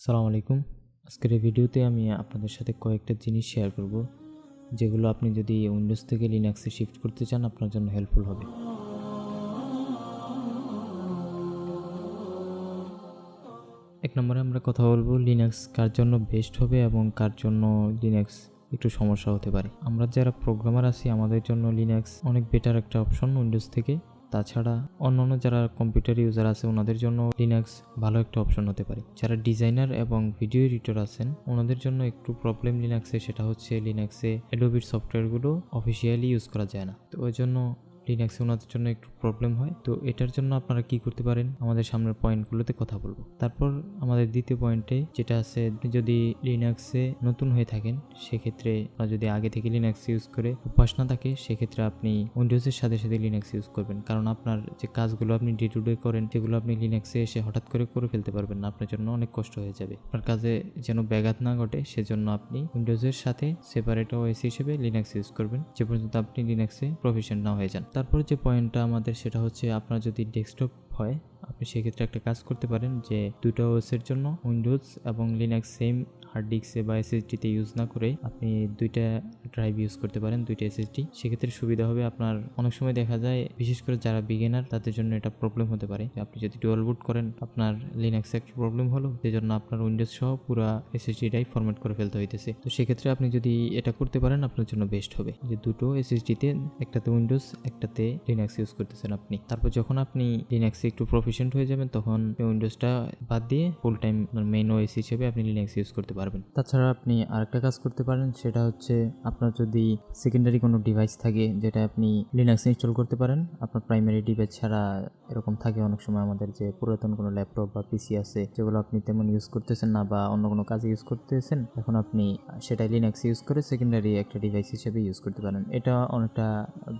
আসসালামু আলাইকুম। আজকের এই ভিডিওতে আমি আপনাদের সাথে কয়েকটা জিনিস শেয়ার করব, যেগুলো আপনি যদি উইন্ডোজ থেকে লিনাক্সে শিফট করতে চান আপনার জন্য হেল্পফুল হবে। এক নম্বরে আমরা কথা বলবো লিনাক্স কার জন্য বেস্ট হবে এবং কার জন্য লিনাক্স একটু সমস্যা হতে পারে। আমরা যারা প্রোগ্রামার আছি আমাদের জন্য লিনাক্স অনেক বেটার একটা অপশন উইন্ডোজ থেকে। তাছাড়া অন্যান্য যারা কম্পিউটার ইউজার আছে ওনাদের জন্য লিনাক্স ভালো একটা অপশন হতে পারে। যারা ডিজাইনার এবং ভিডিও এডিটর আছেন ওনাদের জন্য একটু প্রবলেম লিনাক্সে, সেটা হচ্ছে লিনাক্সে অ্যাডোবির সফটওয়্যারগুলো অফিসিয়ালি ইউজ করা যায় না, তো ওই জন্য লিনাক্সে ওনাদের জন্য একটু প্রবলেম হয়। তো এটার জন্য আপনারা কি করতে পারেন আমাদের সামনের পয়েন্টগুলোতে কথা বলবো। তারপর আমাদের দ্বিতীয় পয়েন্টে যেটা আছে, আপনি যদি লিনাক্সে নতুন হয়ে থাকেন সেক্ষেত্রে বা যদি আগে থেকে লিনাক্স ইউজ করে অভ্যাস না থাকে সেক্ষেত্রে আপনি উইন্ডোজের সাথে সাথে লিনাক্স ইউজ করবেন, কারণ আপনার যে কাজগুলো আপনি ডে টু ডে করেন সেগুলো আপনি লিনাক্সে এসে হঠাৎ করে ফেলতে পারবেন না, আপনার জন্য অনেক কষ্ট হয়ে যাবে। আপনার কাজে যেন ব্যাঘাত না ঘটে সেজন্য আপনি উইন্ডোজের সাথে সেপারেট ওএস হিসেবে লিনাক্স ইউজ করবেন যে পর্যন্ত আপনি লিনাক্সে প্রফিশিয়েন্ট না হয়ে যান। তারপরে যে পয়েন্টটা আমাদের সেটা হচ্ছে, আপনার যদি ডেস্কটপ হয় আপনি সেক্ষেত্রে একটা কাজ করতে পারেন যে দুটো ওএসের জন্য উইন্ডোজ এবং লিনাক্স সেম হার্ড ডিস্কে বা এসএসডিতে ইউজ না করে আপনি দুইটা ড্রাইভ ইউজ করতে পারেন, দুইটা এসএসডি। সেক্ষেত্রে সুবিধা হবে আপনার। অনেক সময় দেখা যায় বিশেষ করে যারা বিগিনার তাদের জন্য এটা প্রবলেম হতে পারে। আপনি যদি ডুয়াল বুট করেন আপনার লিনাক্সে একটা প্রবলেম হলো, সেই জন্য আপনার উইন্ডোজ সহ পুরো এসএসডিটাই ফরম্যাট করে ফেলতে হইতেছে। তো সেক্ষেত্রে আপনি যদি এটা করতে পারেন আপনার জন্য বেস্ট হবে, যে দুটো এসএসডিতে একটাতে উইন্ডোজ একটাতে লিনাক্স ইউজ করতেছেন আপনি। তারপর যখন আপনি লিনাক্সে একটু প্রফিশিয়েন্ট হয়ে যাবেন তখন উইন্ডোজটা বাদ দিয়ে ফুল টাইম মেইন ওএস হিসেবে আপনি লিনাক্স ইউজ করতে পারবেন। তাছাড়া আপনি আরেকটা কাজ করতে পারেন, সেটা হচ্ছে আপনার যদি সেকেন্ডারি কোনো ডিভাইস থাকে যেটা আপনি লিনাক্স ইনস্টল করতে পারেন আপনার প্রাইমারি ডিভাইস ছাড়া। এরকম থাকে অনেক সময় আমাদের যে পুরাতন কোনো ল্যাপটপ বা পিসি আছে যেগুলো আপনি তেমন ইউজ করতেছেন না বা অন্য কোনো কাজে ইউজ করতেছেন, এখন আপনি সেটা লিনাক্স ইউজ করে সেকেন্ডারি একটা ডিভাইস হিসেবে ইউজ করতে পারেন। এটা অনেকটা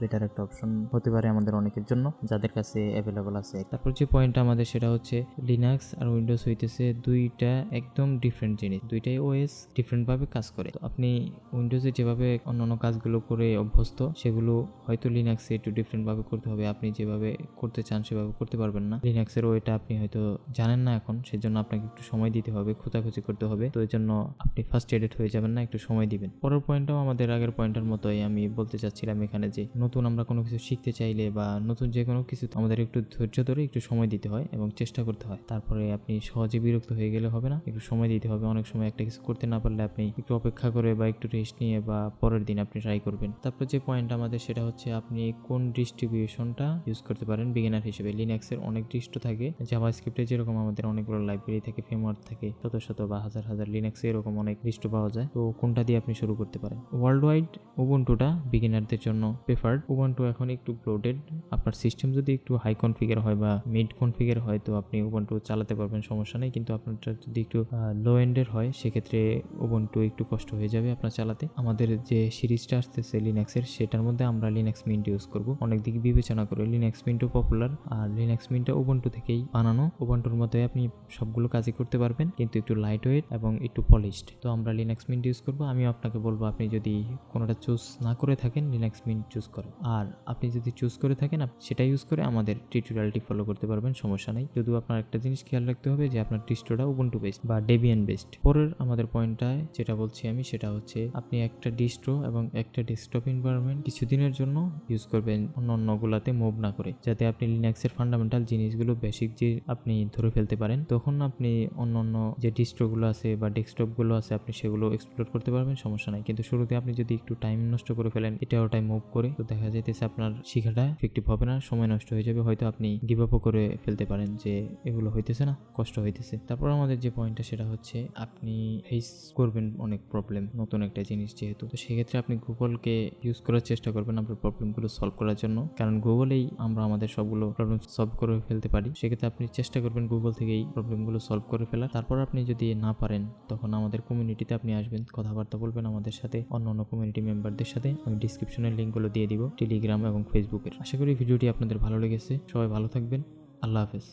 বেটার একটা অপশন হতে পারে আমাদের অনেকের জন্য যাদের কাছে অ্যাভেলেবল আছে। তারপর যে পয়েন্টটা আমাদের সেটা হচ্ছে লিনাক্স আর উইন্ডোজ হইতেছে দুইটা একদম ডিফারেন্ট জিনিস, দুইটাই ওএস ডিফারেন্ট ভাবে কাজ করে। তো আপনি উইন্ডোজে যেভাবে অন্যান্য কাজগুলো করে অভ্যস্ত সেগুলো হয়তো লিনাক্সে একটু ডিফারেন্ট ভাবে করতে হবে। আপনি যেভাবে করতে চান সেভাবে করতে পারবেন না। লিনাক্সের ওয়েটা আপনি হয়তো জানেন না এখন, সেজন্য আপনাকে একটু সময় দিতে হবে, খোঁজাখুঁজি করতে হবে। তো এই জন্য আপনি ফার্স্ট এডেড হয়ে যাবেন না, একটু সময় দিবেন। পরের পয়েন্টটাও আমাদের আগের পয়েন্টের মতোই আমি বলতে চাচ্ছিলাম এখানে যে নতুন আমরা কোনো কিছু শিখতে চাইলে বা নতুন যে কোনো কিছু আমাদের একটু ধৈর্য ধরে একটু সময় দিতে হয় এবং চেষ্টা করতে হয়। তারপরে আপনি সহজে বিরক্ত হয়ে গেলে হবে না, একটু সময় দিতে হবে। অনেক সময় একটা কিছু করতে না পারলে আপনি একটু অপেক্ষা করে বা একটু রেস্ট নিয়ে বা পরের দিন আপনি ট্রাই করবেন। তারপর যে পয়েন্ট আমাদের সেটা হচ্ছে আপনি কোন ডিস্ট্রিবিউশনটা ইউজ করতে পারেন বিগিনার হিসেবে। লিনাক্সের অনেক ডিস্ট্রো থাকে, জাভাস্ক্রিপ্টে যেরকম আমাদের অনেকগুলো লাইব্রেরি থাকে, ফ্রেমওয়ার্ক থাকে, শত শত বা হাজার হাজার, লিনাক্সে এরকম অনেক ডিস্ট্রো পাওয়া যায়। তো কোনটা দিয়ে আপনি শুরু করতে পারেন? ওয়ার্ল্ড ওয়াইড উবুন্টুটা বিগিনারদের জন্য প্রেফার্ড। উবুন্টু এখন একটু ব্লোডেড, আপনার সিস্টেম যদি একটু হাই কনফিগার হয় বা মিড কনফিগার হয় তো আপনি উবুন্টু চালাতে পারবেন, সমস্যা নেই। কিন্তু আপনারটা যদি একটু লো এন্ডের হয় সেক্ষেত্রে উবুন্টু একটু কষ্ট হয়ে যাবে আপনার চালাতে। আমাদের যে সিরিজটা আসতেছে লিনাক্সের সেটার মধ্যে আমরা লিনাক্স মিন্ট ইউজ করব অনেক দিক বিবেচনা করে। লিনাক্স মিন্টও পপুলার আর লিনাক্স মিন্টটা উবুন্টু থেকেই বানানো। উবুন্টুর মধ্যে আপনি সবগুলো কাজই করতে পারবেন কিন্তু একটু লাইট ওয়েট এবং একটু পলিশড। তো আমরা লিনাক্স মিন্ট ইউজ করব। আমিও আপনাকে বলবো আপনি যদি কোনোটা চুজ না করে থাকেন লিনাক্স মিন্ট চুজ করেন, আর আপনি যদি চুজ করে থাকেন সেটা ইউজ করে আমাদের টিউটোরিয়ালটি ফলো করতে পারবেন, সমস্যা নেই। শুধু আপনার একটা জিনিস খেয়াল রাখতে হবে যে আপনার ডিস্ট্রোটা উবুন্টু বেসড বা ডেবিয়ান বেসড। পরের আমাদের পয়েন্টটায় যেটা বলছি আমি সেটা হচ্ছে আপনি একটা ডিস্ট্রো এবং একটা ডেস্কটপ এনভায়রনমেন্ট কিছুদিনের জন্য ইউজ করবেন অন্যগুলাতে মুভ না করে, যাতে আপনি লিনাক্সের ফান্ডামেন্টাল জিনিসগুলো বেসিক যে আপনি ধরে ফেলতে পারেন। তখন আপনি অন্য যে ডিস্ট্রোগুলো আছে বা ডেস্কটপগুলো আছে আপনি সেগুলো এক্সপ্লোর করতে পারবেন, সমস্যা নাই। কিন্তু শুরুতে আপনি যদি একটু টাইম নষ্ট করে ফেলেন এটা ওটাই মুভ করে, তো দেখা যাইতেছে আপনার শেখাটা এফেক্টিভ হবে না, সময় নষ্ট হয়ে যাবে, হয়তো আপনি গিভ আপও করে ফেলতে পারেন যে এগুলো হইতেছে না, কষ্ট হইতেছে। তারপর আমাদের যে পয়েন্টটা সেটা হচ্ছে আপনি ফেস করবেন অনেক প্রবলেম নতুন একটা জিনিস যেহেতু, তো সেক্ষেত্রে আপনি গুগলকে ইউজ করার চেষ্টা করবেন আপনার প্রবলেমগুলো সলভ করার জন্য, কারণ গুগলেই আমরা আমাদের সবগুলো প্রবলেম সলভ করে ফেলতে পারি। সেক্ষেত্রে আপনি চেষ্টা করবেন গুগল থেকেই প্রবলেমগুলো সলভ করে ফেলার। তারপর আপনি যদি না পারেন তখন আমাদের কমিউনিটিতে আপনি আসবেন, কথাবার্তা বলবেন আমাদের সাথে, অন্য কমিউনিটি মেম্বারদের সাথে। আমি ডিসক্রিপশনের লিঙ্কগুলো দিয়ে দিব টেলিগ্রাম এবং ফেসবুকের। আশা করি ভিডিওটি আপনাদের ভালো লেগেছে। সবাই ভালো থাকবেন। আল্লাহ হাফেজ।